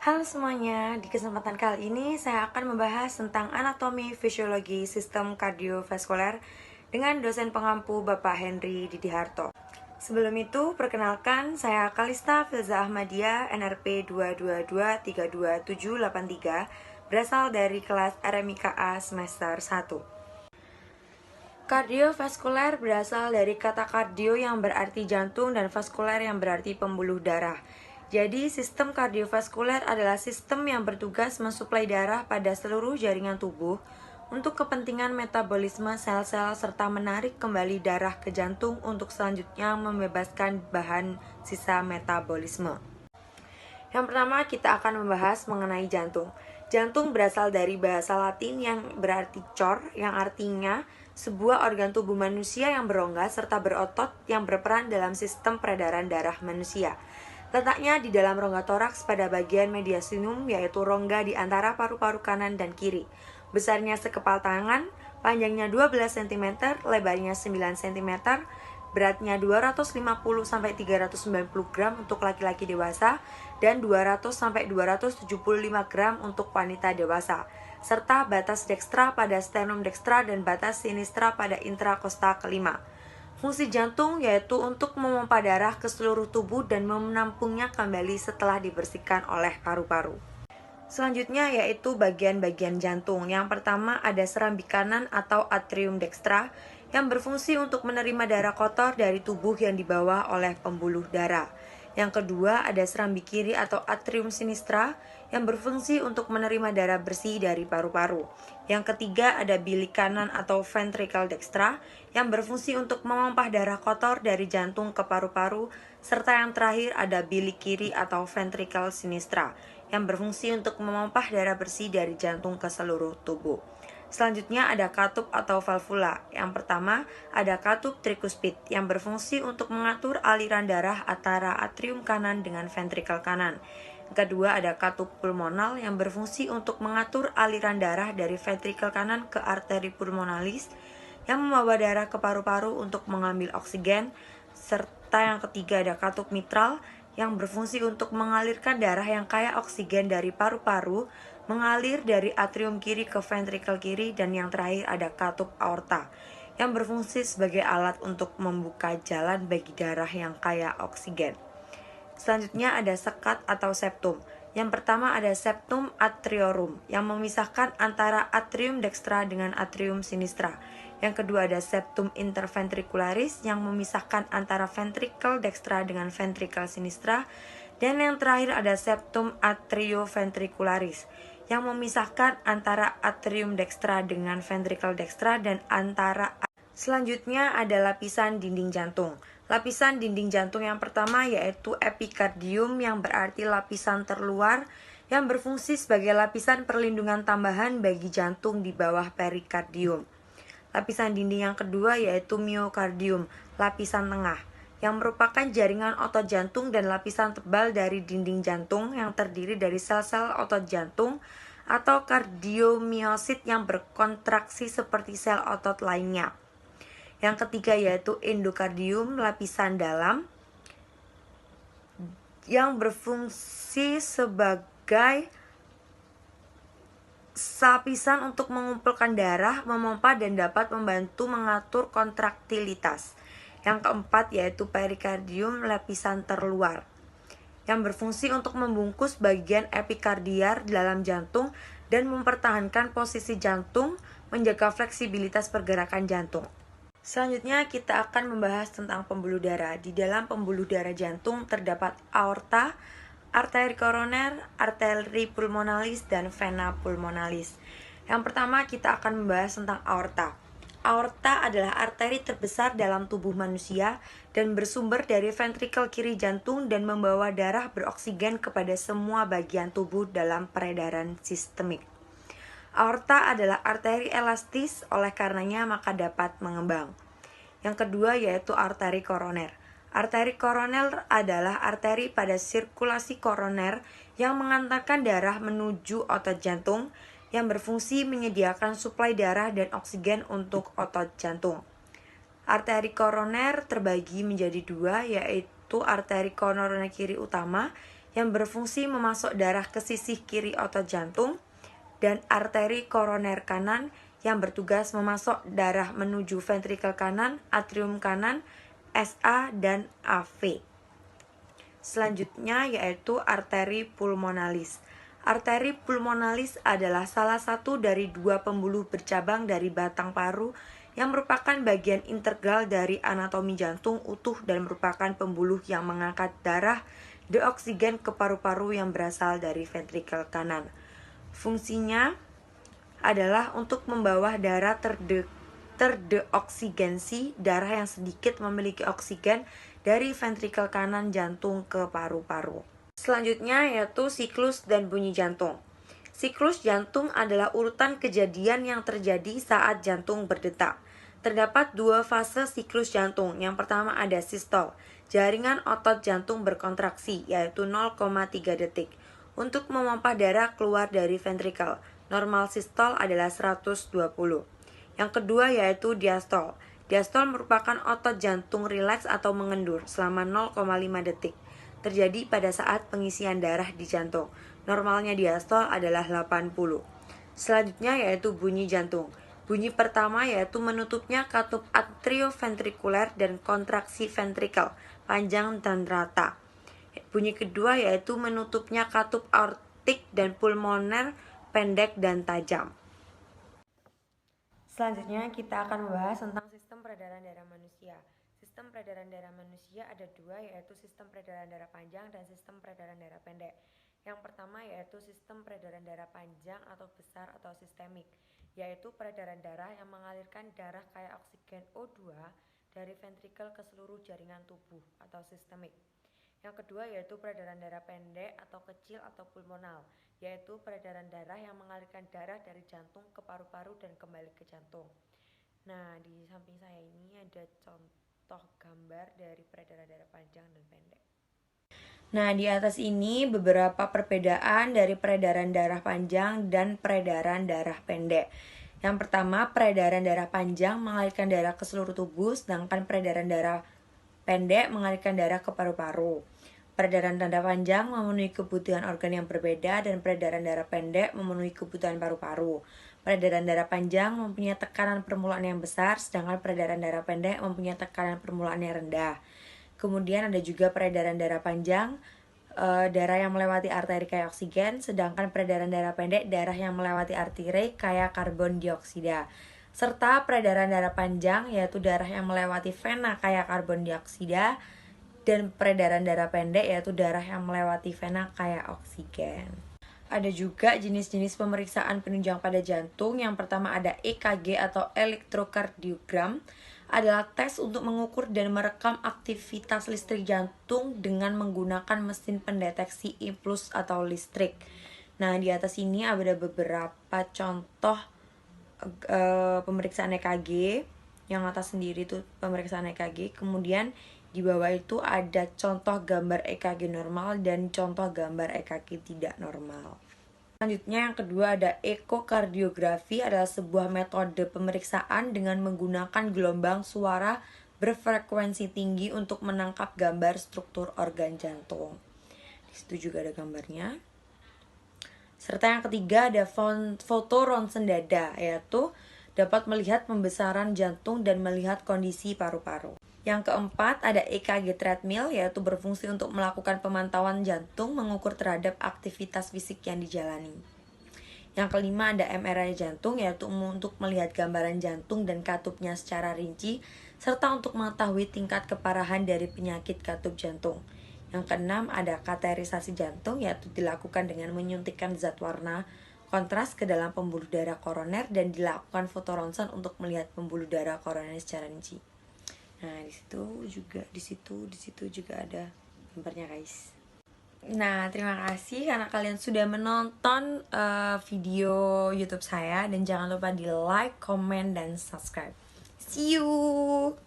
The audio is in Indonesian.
Halo semuanya, di kesempatan kali ini saya akan membahas tentang anatomi fisiologi sistem kardiovaskuler dengan dosen pengampu Bapak Henry Didiharto. Sebelum itu, perkenalkan saya Kalista Filza Ahmadiyah NRP 222322783 berasal dari kelas RMIKA semester 1. Kardiovaskuler berasal dari kata kardio yang berarti jantung dan vaskuler yang berarti pembuluh darah. Jadi, sistem kardiovaskuler adalah sistem yang bertugas mensuplai darah pada seluruh jaringan tubuh untuk kepentingan metabolisme sel-sel serta menarik kembali darah ke jantung untuk selanjutnya membebaskan bahan sisa metabolisme. Yang pertama, kita akan membahas mengenai jantung. Jantung berasal dari bahasa Latin yang berarti cor, yang artinya sebuah organ tubuh manusia yang berongga serta berotot yang berperan dalam sistem peredaran darah manusia. Letaknya di dalam rongga toraks pada bagian mediastinum, yaitu rongga di antara paru-paru kanan dan kiri. Besarnya sekepal tangan, panjangnya 12 cm, lebarnya 9 cm, beratnya 250-390 gram untuk laki-laki dewasa dan 200-275 gram untuk wanita dewasa, serta batas dekstra pada sternum dekstra dan batas sinistra pada intrakosta kelima. Fungsi jantung yaitu untuk memompa darah ke seluruh tubuh dan menampungnya kembali setelah dibersihkan oleh paru-paru. Selanjutnya yaitu bagian-bagian jantung. Yang pertama ada serambi kanan atau atrium dekstra yang berfungsi untuk menerima darah kotor dari tubuh yang dibawa oleh pembuluh darah. Yang kedua ada serambi kiri atau atrium sinistra yang berfungsi untuk menerima darah bersih dari paru-paru. Yang ketiga ada bilik kanan atau ventricle dextra yang berfungsi untuk memompah darah kotor dari jantung ke paru-paru. Serta yang terakhir ada bilik kiri atau ventricle sinistra yang berfungsi untuk memompah darah bersih dari jantung ke seluruh tubuh. Selanjutnya ada katup atau valvula. Yang pertama ada katup trikuspid yang berfungsi untuk mengatur aliran darah antara atrium kanan dengan ventrikel kanan. Yang kedua ada katup pulmonal yang berfungsi untuk mengatur aliran darah dari ventrikel kanan ke arteri pulmonalis yang membawa darah ke paru-paru untuk mengambil oksigen. Serta yang ketiga ada katup mitral yang berfungsi untuk mengalirkan darah yang kaya oksigen dari paru-paru mengalir dari atrium kiri ke ventrikel kiri. Dan yang terakhir ada katup aorta yang berfungsi sebagai alat untuk membuka jalan bagi darah yang kaya oksigen. Selanjutnya ada sekat atau septum. Yang pertama ada septum atriorum yang memisahkan antara atrium dekstra dengan atrium sinistra. Yang kedua ada septum interventricularis yang memisahkan antara ventrikel dekstra dengan ventrikel sinistra. Dan yang terakhir ada septum atrioventricularis yang memisahkan antara atrium dekstra dengan ventrikel dekstra dan antara. Selanjutnya ada lapisan dinding jantung. Lapisan dinding jantung yang pertama yaitu epikardium yang berarti lapisan terluar yang berfungsi sebagai lapisan perlindungan tambahan bagi jantung di bawah perikardium. Lapisan dinding yang kedua yaitu miokardium, lapisan tengah, yang merupakan jaringan otot jantung dan lapisan tebal dari dinding jantung yang terdiri dari sel-sel otot jantung atau kardiomiosit yang berkontraksi seperti sel otot lainnya. Yang ketiga yaitu endokardium, lapisan dalam, yang berfungsi sebagai lapisan untuk mengumpulkan darah, memompa dan dapat membantu mengatur kontraktilitas. Yang keempat yaitu perikardium, lapisan terluar, yang berfungsi untuk membungkus bagian epikardiar dalam jantung dan mempertahankan posisi jantung, menjaga fleksibilitas pergerakan jantung. Selanjutnya kita akan membahas tentang pembuluh darah. Di dalam pembuluh darah jantung terdapat aorta, arteri koroner, arteri pulmonalis, dan vena pulmonalis. Yang pertama kita akan membahas tentang aorta. Aorta adalah arteri terbesar dalam tubuh manusia dan bersumber dari ventrikel kiri jantung dan membawa darah beroksigen kepada semua bagian tubuh dalam peredaran sistemik. Aorta adalah arteri elastis, oleh karenanya maka dapat mengembang. Yang kedua yaitu arteri koroner. Arteri koroner adalah arteri pada sirkulasi koroner yang mengantarkan darah menuju otot jantung, yang berfungsi menyediakan suplai darah dan oksigen untuk otot jantung. Arteri koroner terbagi menjadi dua, yaitu arteri koroner kiri utama yang berfungsi memasok darah ke sisi kiri otot jantung, dan arteri koroner kanan yang bertugas memasok darah menuju ventrikel kanan, atrium kanan, SA, dan AV. Selanjutnya yaitu arteri pulmonalis. Arteri pulmonalis adalah salah satu dari 2 pembuluh bercabang dari batang paru yang merupakan bagian integral dari anatomi jantung utuh dan merupakan pembuluh yang mengangkat darah deoksigen ke paru-paru yang berasal dari ventrikel kanan. Fungsinya adalah untuk membawa darah terdeoksigensi, darah yang sedikit memiliki oksigen dari ventrikel kanan jantung ke paru-paru. Selanjutnya yaitu siklus dan bunyi jantung. Siklus jantung adalah urutan kejadian yang terjadi saat jantung berdetak. Terdapat 2 fase siklus jantung. Yang pertama ada sistol, jaringan otot jantung berkontraksi, yaitu 0,3 detik untuk memompa darah keluar dari ventrikel. Normal sistol adalah 120. Yang kedua yaitu diastol. Diastol merupakan otot jantung rileks atau mengendur selama 0,5 detik. Terjadi pada saat pengisian darah di jantung. Normalnya diastol adalah 80. Selanjutnya yaitu bunyi jantung. Bunyi pertama yaitu menutupnya katup atrioventrikuler dan kontraksi ventrikel, panjang dan rata. Bunyi kedua yaitu menutupnya katup aortik dan pulmoner, pendek dan tajam. Selanjutnya kita akan membahas tentang sistem peredaran darah manusia. Sistem peredaran darah manusia ada 2, yaitu sistem peredaran darah panjang dan sistem peredaran darah pendek. Yang pertama yaitu sistem peredaran darah panjang atau besar atau sistemik, yaitu peredaran darah yang mengalirkan darah kaya oksigen O2 dari ventrikel ke seluruh jaringan tubuh atau sistemik. Yang kedua yaitu peredaran darah pendek atau kecil atau pulmonal, yaitu peredaran darah yang mengalirkan darah dari jantung ke paru-paru dan kembali ke jantung. Nah, di samping saya ini ada contoh gambar dari peredaran darah panjang dan pendek. Nah, di atas ini beberapa perbedaan dari peredaran darah panjang dan peredaran darah pendek. Yang pertama, peredaran darah panjang mengalirkan darah ke seluruh tubuh, sedangkan peredaran darah pendek mengalirkan darah ke paru-paru. Peredaran darah panjang memenuhi kebutuhan organ yang berbeda dan peredaran darah pendek memenuhi kebutuhan paru-paru. Peredaran darah panjang mempunyai tekanan permulaan yang besar, sedangkan peredaran darah pendek mempunyai tekanan permulaan yang rendah. Kemudian ada juga peredaran darah panjang, darah yang melewati arteri kaya oksigen, sedangkan peredaran darah pendek darah yang melewati arteri kaya karbon dioksida. Serta peredaran darah panjang yaitu darah yang melewati vena kaya karbon dioksida, dan peredaran darah pendek yaitu darah yang melewati vena kaya oksigen. Ada juga jenis-jenis pemeriksaan penunjang pada jantung. Yang pertama ada EKG atau elektrokardiogram, adalah tes untuk mengukur dan merekam aktivitas listrik jantung dengan menggunakan mesin pendeteksi impuls atau listrik. Nah, di atas ini ada beberapa contoh pemeriksaan EKG. Yang atas sendiri itu pemeriksaan EKG. Kemudian di bawah itu ada contoh gambar EKG normal dan contoh gambar EKG tidak normal. Selanjutnya yang kedua ada ekokardiografi, adalah sebuah metode pemeriksaan dengan menggunakan gelombang suara berfrekuensi tinggi untuk menangkap gambar struktur organ jantung. Di situ juga ada gambarnya. Serta yang ketiga ada foto ronsen dada, yaitu dapat melihat pembesaran jantung dan melihat kondisi paru-paru. Yang keempat ada EKG treadmill, yaitu berfungsi untuk melakukan pemantauan jantung, mengukur terhadap aktivitas fisik yang dijalani. Yang kelima ada MRI jantung, yaitu untuk melihat gambaran jantung dan katupnya secara rinci, serta untuk mengetahui tingkat keparahan dari penyakit katup jantung. Yang keenam ada kateterisasi jantung, yaitu dilakukan dengan menyuntikkan zat warna kontras ke dalam pembuluh darah koroner dan dilakukan foto ronsen untuk melihat pembuluh darah koroner secara rinci. Nah, di situ juga ada gambarnya, guys. Nah, terima kasih karena kalian sudah menonton video YouTube saya, dan jangan lupa di like, comment, dan subscribe. See you.